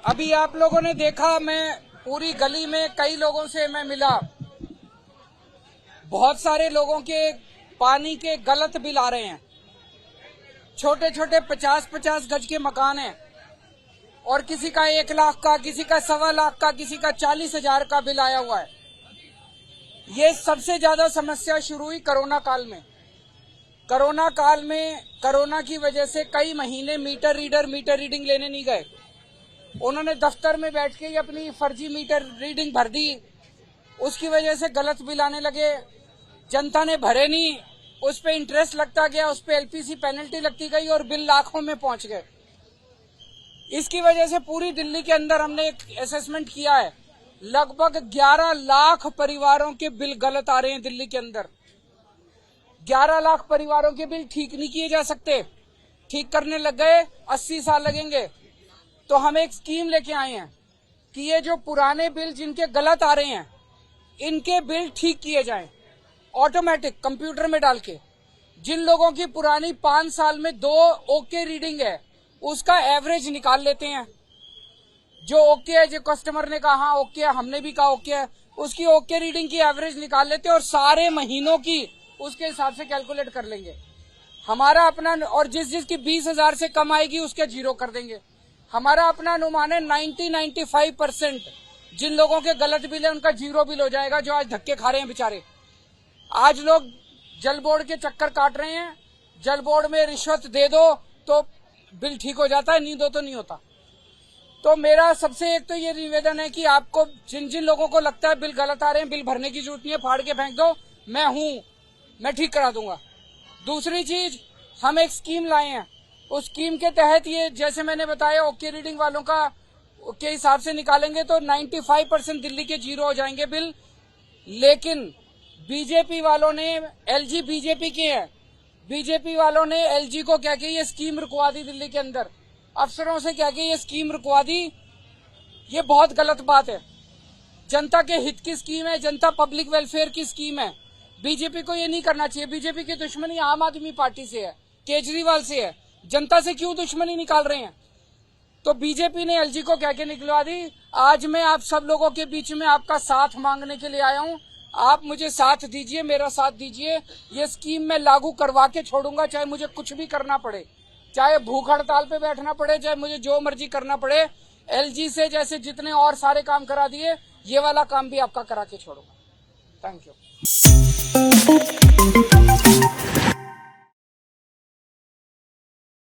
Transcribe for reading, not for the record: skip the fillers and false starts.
अभी आप लोगों ने देखा, मैं पूरी गली में कई लोगों से मैं मिला। बहुत सारे लोगों के पानी के गलत बिल आ रहे हैं। छोटे छोटे 50-50 गज के मकान हैं और किसी का 1 लाख का, किसी का 1.25 लाख का, किसी का 40,000 का बिल आया हुआ है। ये सबसे ज्यादा समस्या शुरू हुई कोरोना काल में। कोरोना काल में कोरोना की वजह से कई महीने मीटर रीडिंग लेने नहीं गए। उन्होंने दफ्तर में बैठ के ही अपनी फर्जी मीटर रीडिंग भर दी। उसकी वजह से गलत बिल आने लगे। जनता ने भरे नहीं, उस पे इंटरेस्ट लगता गया, उस पे एलपीसी पेनल्टी लगती गई और बिल लाखों में पहुंच गए। इसकी वजह से पूरी दिल्ली के अंदर हमने एक असेसमेंट किया है, लगभग 11 लाख परिवारों के बिल गलत आ रहे हैं दिल्ली के अंदर। 11 लाख परिवारों के बिल ठीक नहीं किए जा सकते। ठीक करने लग गए 80 साल लगेंगे। तो हम एक स्कीम लेके आए हैं कि ये जो पुराने बिल जिनके गलत आ रहे हैं, इनके बिल ठीक किए जाएं ऑटोमेटिक कंप्यूटर में डाल के। जिन लोगों की पुरानी 5 साल में 2 ओके रीडिंग है, उसका एवरेज निकाल लेते हैं। जो ओके है, जो कस्टमर ने कहा हाँ ओके है, हमने भी कहा ओके है, उसकी ओके रीडिंग की एवरेज निकाल लेते हैं और सारे महीनों की उसके हिसाब से कैलकुलेट कर लेंगे। हमारा अपना, और जिसकी 20,000 से कम आएगी उसके 0 कर देंगे। हमारा अपना अनुमान है 90-95% जिन लोगों के गलत बिल है उनका 0 बिल हो जाएगा, जो आज धक्के खा रहे हैं बेचारे। आज लोग जल बोर्ड के चक्कर काट रहे हैं। जल बोर्ड में रिश्वत दे दो तो बिल ठीक हो जाता है, नहीं दो तो नहीं होता। तो मेरा सबसे एक तो ये निवेदन है कि आपको जिन जिन लोगों को लगता है बिल गलत आ रहे हैं, बिल भरने की जरूरत नहीं है, फाड़ के फेंक दो, मैं ठीक करा दूंगा। दूसरी चीज, हम एक स्कीम लाए हैं। उस स्कीम के तहत ये, जैसे मैंने बताया, ओके रीडिंग वालों का के हिसाब से निकालेंगे तो 95% दिल्ली के 0 हो जाएंगे बिल। लेकिन बीजेपी वालों ने, एलजी बीजेपी के हैं, बीजेपी वालों ने एलजी को क्या कि ये स्कीम रुकवा दी दिल्ली के अंदर, अफसरों से क्या कि ये स्कीम रुकवा दी। ये बहुत गलत बात है। जनता के हित की स्कीम है, जनता पब्लिक वेलफेयर की स्कीम है। बीजेपी को ये नहीं करना चाहिए। बीजेपी की दुश्मनी आम आदमी पार्टी से है, केजरीवाल से है। जनता से क्यों दुश्मनी निकाल रहे हैं? तो बीजेपी ने एलजी को कह के निकलवा दी। आज मैं आप सब लोगों के बीच में आपका साथ मांगने के लिए आया हूं। आप मुझे साथ दीजिए, मेरा साथ दीजिए। ये स्कीम मैं लागू करवा के छोड़ूंगा, चाहे मुझे कुछ भी करना पड़े, चाहे भूख हड़ताल पे बैठना पड़े, चाहे मुझे जो मर्जी करना पड़े। एलजी से जैसे जितने और सारे काम करा दिए, ये वाला काम भी आपका करा के छोड़ूंगा। Thank you.